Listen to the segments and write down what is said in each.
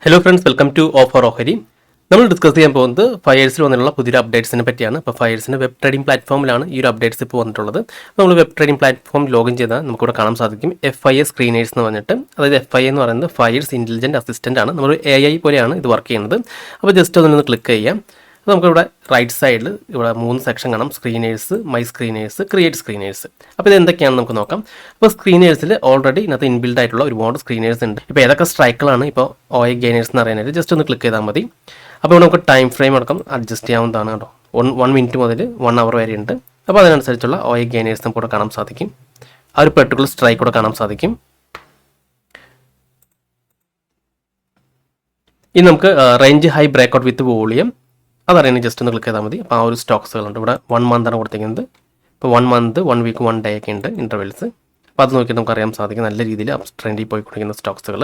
Hello friends, welcome to offer ഓഹരി. നമ്മൾ discuss ചെയ്യാൻ പോകുന്നത് ഫയേഴ്സിൽ വന്നിട്ടുള്ള പുതിയ അപ്ഡേറ്റ്സിനെ പറ്റിയാണ്. അപ്പോൾ ഫയേഴ്സിൻ്റെ വെബ് ട്രേഡിംഗ് പ്ലാറ്റ്ഫോമിലാണ് ഈ ഒരു അപ്ഡേറ്റ്സ് ഇപ്പോൾ വന്നിട്ടുള്ളത്. നമ്മൾ വെബ് ട്രേഡിംഗ് പ്ലാറ്റ്ഫോം ലോഗിൻ ചെയ്താൽ നമുക്കിവിടെ കാണാൻ സാധിക്കും FIA സ്ക്രീനേഴ്സ് എന്ന് പറഞ്ഞിട്ട്. അതായത് FIA എന്ന് പറയുന്നത് ഫയേഴ്സ് ഇൻ്റലിജൻറ്റ് അസിസ്റ്റൻ്റ് ആണ്. നമ്മൾ AI പോലെയാണ് ഇത് വർക്ക് ചെയ്യുന്നത്. അപ്പോൾ ജസ്റ്റ് അതൊന്ന് ക്ലിക്ക് ചെയ്യാം. അപ്പോൾ നമുക്കിവിടെ റൈറ്റ് സൈഡിൽ ഇവിടെ 3 സെക്ഷൻ കാണാം: screeners, my screeners, create screeners. അപ്പോൾ ഇത് എന്തൊക്കെയാണെന്ന് നമുക്ക് നോക്കാം. അപ്പോൾ സ്ക്രീനേഴ്സിൽ ഓൾറെഡി ഇതിനകത്ത് ഇൻബിൽഡ് ആയിട്ടുള്ള ഒരുപാട് സ്ക്രീനേഴ്സ് ഉണ്ട്. ഇപ്പോൾ ഏതൊക്കെ സ്ട്രൈക്കുകളാണ് ഇപ്പോൾ OI ഗെയിനേഴ്സ് എന്ന് അറിയാനായിട്ട് ജസ്റ്റ് ഒന്ന് ക്ലിക്ക് ചെയ്താൽ മതി. അപ്പോൾ ഇവിടെ നമുക്ക് ടൈം ഫ്രെയിം അടക്കം അഡ്ജസ്റ്റ് ചെയ്യാവുന്നതാണ് കേട്ടോ. 1 മിനിറ്റ് മുതൽ 1 അവർ വരെ ഉണ്ട്. അപ്പോൾ അതിനനുസരിച്ചുള്ള OI ഗെയിനേഴ്സ് നമുക്ക് ഇവിടെ കാണാൻ സാധിക്കും. ആ ഒരു പെർട്ടിക്കുലർ സ്ട്രൈക്ക് കൂടെ കാണാൻ സാധിക്കും. ഇനി നമുക്ക് റേഞ്ച് ഹൈ ബ്രേക്ക്ഔട്ട് വിത്ത് വോളിയം അതറിയാൻ ജസ്റ്റ് ഒന്ന് ക്ലിക്ക് ചെയ്താൽ മതി. അപ്പോൾ ആ ഒരു സ്റ്റോക്സുകളുണ്ട്. ഇവിടെ 1 മന്താണ് കൊടുത്തിരിക്കുന്നത്. ഇപ്പോൾ 1 മന്ത്, 1 വീക്ക്, 1 ഡേ ഒക്കെ ഉണ്ട് ഇൻ്റർവെൽസ്. അപ്പോൾ അത് നോക്കിയിട്ട് നമുക്ക് അറിയാൻ സാധിക്കും നല്ല രീതിയിൽ അപ്പ് ട്രെൻഡിൽ പോയിക്കൊണ്ടിരിക്കുന്ന സ്റ്റോക്സുകൾ.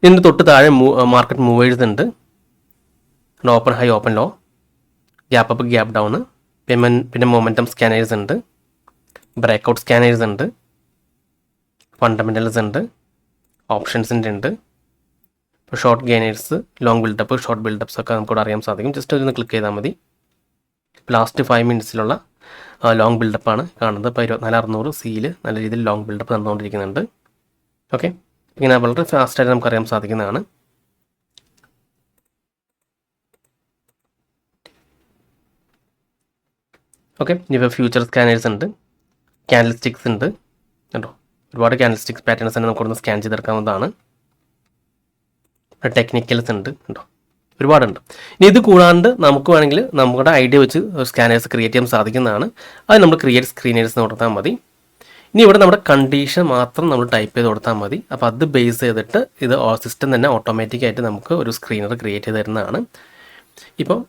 ഇതിൻ്റെ തൊട്ട് താഴെ മാർക്കറ്റ് മൂവേഴ്സ് ഉണ്ട്. Open high, open low, gap up, gap down, പിന്നെ മൊമെൻറ്റം സ്കാനേഴ്സ് ഉണ്ട്, ബ്രേക്ക്ഔട്ട് സ്കാനേഴ്സ് ഉണ്ട്, ഫണ്ടമെൻ്റൽസ് ഉണ്ട്, ഓപ്ഷൻസിൻ്റെ ഉണ്ട്. ഇപ്പോൾ short gainers, long buildup, short buildups ഒക്കെ നമുക്കിവിടെ അറിയാൻ സാധിക്കും. ജസ്റ്റ് ഒന്ന് ക്ലിക്ക് ചെയ്താൽ മതി. ലാസ്റ്റ് 5 മിനിറ്റ്സിലുള്ള ലോങ് ബിൽഡപ്പാണ് കാണുന്നത്. ഇപ്പോൾ 24,600 സിയിൽ നല്ല രീതിയിൽ ലോങ് ബിൽഡപ്പ് നടന്നുകൊണ്ടിരിക്കുന്നുണ്ട്. ഓക്കെ, ഇങ്ങനെ വളരെ ഫാസ്റ്റായിട്ട് നമുക്കറിയാൻ സാധിക്കുന്നതാണ്. ഓക്കെ, ഇപ്പോൾ ഫ്യൂച്ചർ സ്കാനേഴ്സ് ഉണ്ട്, ക്യാൻഡിൽ സ്റ്റിക്സ് ഉണ്ട് കേട്ടോ. ഒരുപാട് ക്യാൻഡിൽ സ്റ്റിക്സ് പാറ്റേൺസ് തന്നെ നമുക്കൊന്ന് സ്കാൻ ചെയ്തെടുക്കാവുന്നതാണ്. ടെക്നിക്കൽസ് ഉണ്ട് കേട്ടോ, ഒരുപാടുണ്ട്. ഇനി ഇത് കൂടാണ്ട് നമുക്ക് വേണമെങ്കിൽ നമ്മുടെ ഐഡിയ വെച്ച് സ്കാനേഴ്സ് ക്രിയേറ്റ് ചെയ്യാൻ സാധിക്കുന്നതാണ്. അത് നമ്മൾ ക്രിയേറ്റ് സ്ക്രീനേഴ്സ് കൊടുത്താൽ മതി. ഇനി ഇവിടെ നമ്മുടെ കണ്ടീഷൻ മാത്രം നമ്മൾ ടൈപ്പ് ചെയ്ത് കൊടുത്താൽ മതി. അപ്പോൾ അത് ബേസ് ചെയ്തിട്ട് ഇത് സിസ്റ്റം തന്നെ ഓട്ടോമാറ്റിക്കായിട്ട് നമുക്ക് ഒരു സ്ക്രീനർ ക്രിയേറ്റ് ചെയ്ത് തരുന്നതാണ്. ഇപ്പോൾ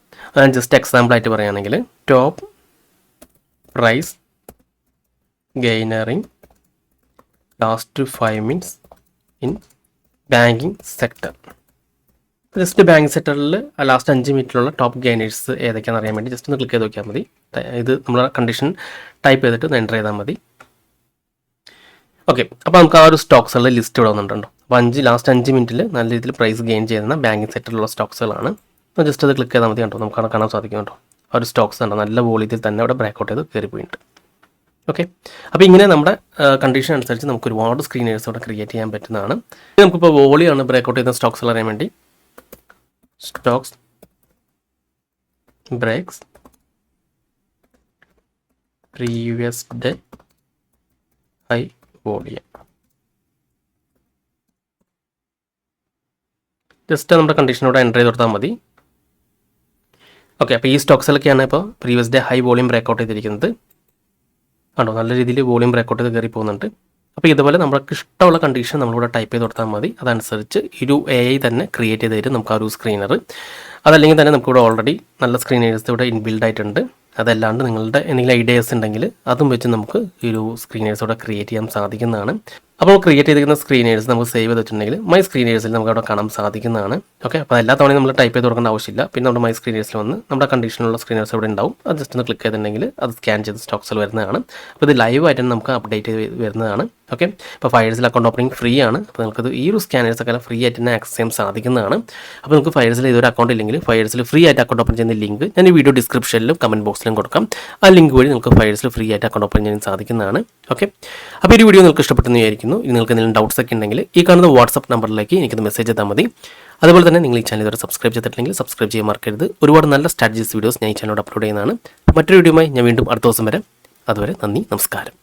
ജസ്റ്റ് എക്സാമ്പിളായിട്ട് പറയുകയാണെങ്കിൽ top price gaining last 5 minutes in banking sector. Just bank സെക്ടറിൽ ലാസ്റ്റ് 5 മിനിറ്റിലുള്ള ടോപ്പ് ഗെയിനേഴ്സ് ഏതൊക്കെയാണെന്ന് അറിയാൻ വേണ്ടി ജസ്റ്റ് ഒന്ന് ക്ലിക്ക് ചെയ്ത് നോക്കിയാൽ മതി. ഇത് നമ്മൾ കണ്ടീഷൻ ടൈപ്പ് ചെയ്തിട്ട് ഒന്ന് എൻ്റർ ചെയ്താൽ മതി. ഓക്കെ, അപ്പോൾ നമുക്ക് ആ ഒരു സ്റ്റോക്സുകളുടെ ലിസ്റ്റ് ഇവിടെ വന്നിട്ടുണ്ടോ. അപ്പോൾ ലാസ്റ്റ് 5 മിനിറ്റിൽ നല്ല രീതിയിൽ പ്രൈസ് ഗെയിൻ ചെയ്യുന്ന ബാങ്കിങ് സെക്ടറിലുള്ള സ്റ്റോക്സുകളാണ്. അപ്പോൾ ജസ്റ്റ് അത് ക്ലിക്ക് ചെയ്താൽ മതി കേട്ടോ. നമുക്ക് അവിടെ കാണാൻ സാധിക്കും കേട്ടോ. ആ ഒരു സ്റ്റോക്സ് ഉണ്ടോ നല്ല വോളിയത്തിൽ തന്നെ അവിടെ ബ്രേക്ക്ഔട്ട് ചെയ്ത് കയറിപ്പോയിട്ടുണ്ട്. ഓക്കെ, അപ്പോൾ ഇങ്ങനെ നമ്മുടെ കണ്ടീഷൻ അനുസരിച്ച് നമുക്ക് ഒരുപാട് സ്ക്രീനേഴ്സ് ഇവിടെ ക്രിയേറ്റ് ചെയ്യാൻ പറ്റുന്നതാണ്. നമുക്കിപ്പോൾ വോളിയാണ് ബ്രേക്ക്ഔട്ട് ചെയ്യുന്ന സ്റ്റോക്സുകൾ അറിയാൻ വേണ്ടി stocks breaks previous day high volume. Just നമ്മുടെ കണ്ടീഷനോടെ എൻ്റർ ചെയ്ത് കൊടുത്താൽ മതി. ഓക്കെ, അപ്പോൾ ഈ സ്റ്റോക്സിലൊക്കെയാണ് ഇപ്പോൾ previous day high volume breakout ചെയ്തിരിക്കുന്നത്. ആണോ, നല്ല രീതിയിൽ വോളിയം ബ്രേക്ക്ഔട്ട് ചെയ്ത് കയറി പോകുന്നുണ്ട്. അപ്പോൾ ഇതുപോലെ നമുക്ക് ഇഷ്ടമുള്ള കണ്ടീഷൻ നമ്മളിവിടെ ടൈപ്പ് ചെയ്ത് കൊടുത്താൽ മതി. അതനുസരിച്ച് ഒരു AI തന്നെ ക്രിയേറ്റ് ചെയ്ത് തരും നമുക്ക് ആ ഒരു സ്ക്രീനർ. അതല്ലെങ്കിൽ തന്നെ നമുക്കിവിടെ ഓൾറെഡി നല്ല സ്ക്രീനേഴ്സ് ഇവിടെ ഇൻബിൽഡ് ആയിട്ടുണ്ട്. അതല്ലാണ്ട് നിങ്ങളുടെ എന്തെങ്കിലും ഐഡിയാസ് ഉണ്ടെങ്കിൽ അതും വെച്ച് നമുക്ക് ഈ ഒരു സ്ക്രീനേഴ്സ് ഇവിടെ ക്രിയേറ്റ് ചെയ്യാൻ സാധിക്കുന്നതാണ്. അപ്പോൾ ക്രിയേറ്റ് ചെയ്തിരിക്കുന്ന സ്ക്രീനേഴ്സ് നമുക്ക് സേവ് ചെയ്തിട്ടുണ്ടെങ്കിൽ മൈ സ്ക്രീനേഴ്സിൽ നമുക്ക് അവിടെ കാണാൻ സാധിക്കുന്നതാണ്. ഓക്കെ, അപ്പോൾ എല്ലാ തവണയും നമ്മൾ ടൈപ്പ് ചെയ്ത് കൊടുക്കേണ്ട ആവശ്യമില്ല. പിന്നെ നമ്മുടെ മൈ സ്ക്രീനേഴ്സിൽ വന്ന് നമ്മുടെ കണ്ടീഷനുള്ള സ്ക്രീനേഴ്സ് ഇവിടെ ഉണ്ടാവും. അത് ജസ്റ്റ് ഒന്ന് ക്ലിക്ക് ചെയ്തിട്ടുണ്ടെങ്കിൽ അത് സ്കാൻ ചെയ്ത് സ്റ്റോക്സിൽ വരുന്നതാണ്. അപ്പോൾ ഇത് ലൈവ് ആയിട്ട് നമുക്ക് അപ്ഡേറ്റ് ചെയ്ത് വരുന്നതാണ്. ഓക്കെ, ഇപ്പോൾ ഫയേഴ്സിൽ അക്കൗണ്ട് ഓപ്പണിംഗ് ഫ്രീ ആണ്. അപ്പോൾ നിങ്ങൾക്ക് ഈ ഒരു സ്കാനേഴ്സ് ഒക്കെ ഫ്രീ ആയിട്ട് തന്നെ ആക്സസ് ചെയ്യാൻ സാധിക്കുന്നതാണ്. അപ്പോൾ നിങ്ങൾക്ക് ഫയേഴ്സിൽ ഇതൊരു അക്കൗണ്ട് ഇല്ലെങ്കിൽ ഫയേഴ്സിൽ ഫ്രീ ആയിട്ട് അക്കൗണ്ട് ഓപ്പൺ ചെയ്യുന്ന ലിങ്ക് ഞാൻ ഈ വീഡിയോ ഡിസ്ക്രിപ്ഷനിലും കമൻറ്റ് ബോക്സിലും കൊടുക്കാം. ആ ലിങ്ക് വഴി നിങ്ങൾക്ക് ഫയേഴ്സിൽ ഫ്രീ ആയിട്ട് അക്കൗണ്ട് ഓപ്പൺ ചെയ്യാൻ സാധിക്കുന്നതാണ്. ഓക്കെ, അപ്പോൾ ഈ വീഡിയോ നിങ്ങൾക്ക് ഇഷ്ടപ്പെട്ടെന്ന് വിചാരിക്കുന്നു. ഇനി നിങ്ങൾക്ക് എന്തെങ്കിലും ഡൗട്ട്സ് ഒക്കെ ഉണ്ടെങ്കിൽ ഈ കാണുന്ന വാട്സപ്പ് നമ്പറിലേക്ക് എനിക്കത് മെസ്സേജ് ചെയ്താൽ മതി. അതുപോലെ തന്നെ നിങ്ങൾ ഈ ചാനൽ ഇതുവരെ സബ്സ്ക്രൈബ് ചെയ്തിട്ടില്ലെങ്കിൽ സബ്സ്ക്രൈബ് ചെയ്യാൻ മറക്കരുത്. ഒരുപാട് നല്ല സ്ട്രാറ്റജീസ് വീഡിയോസ് ഞാൻ ഈ ചാനലോട് അപ്ലോഡ് ചെയ്യുന്നതാണ്. മറ്റൊരു വീഡിയോയുമായി ഞാൻ വീണ്ടും അടുത്ത ദിവസം വരാം. അതുവരെ നന്ദി, നമസ്കാരം.